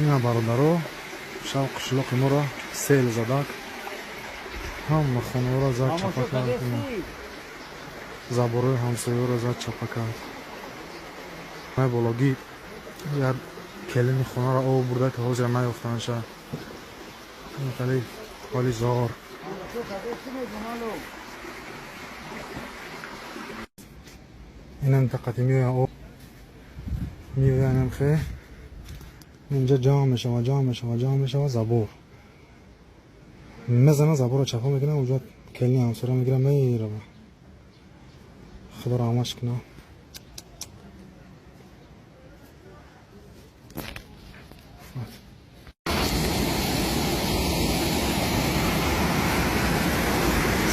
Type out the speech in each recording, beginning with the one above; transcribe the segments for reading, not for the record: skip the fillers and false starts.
اینا برادرها شب قشلاق ما را سیل زدک هم خونه را زد چپا کرد زبروی همسایه را زد چپا کرد مای بالاگی یاد کلین خونه را آب برده که حاضر نیفتن شد خیلی حالی زار این منطقه میوی آب میوی نمخه اینجا جام میشه زبور میزنه زبور رو چپا میکنه اونجا کلنی همسوره میگیره میره خدا رحمش کنه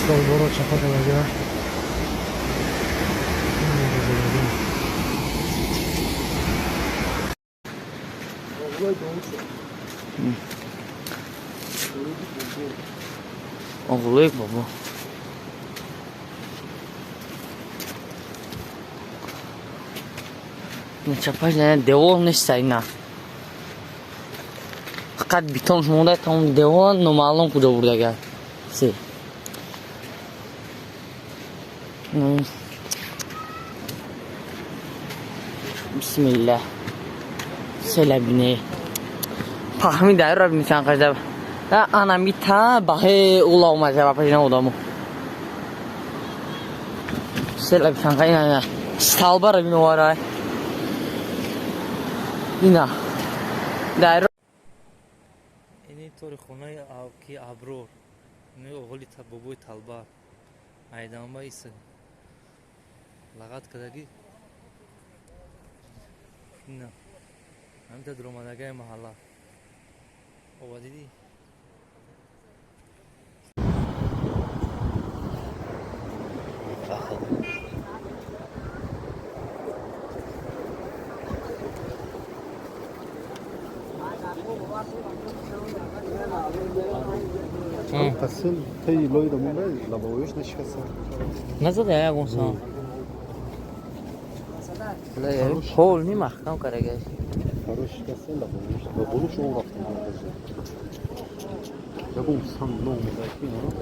زبور رو چپا کنه Oğluyuk baba. Ne çapaj ne devam ne sayna. Fakat beton şunda tam devam normalon kuda burada gel. Si. Bismillah. Selebine. Pahmi dair Rabbim sen kaçta. Anam bir ta bahe ulamaz ya papajına odamı. Seleb sen kaçta. Stalbar Rabbim var ay. İna. Dair. Ini tori khonai ki abror. Ne oğli tabuboy talbar. Aydanba ise. Lagat kadagi. İna. Hem de dromadagay mahalla. O vadidi. قسم تي لويدا مو لا بويش نشكسه Nasıl ya gonsan? La kol ni mahkam karega. Хорош касе لا بويش لا بولوش он رفت я бум сам новый закинул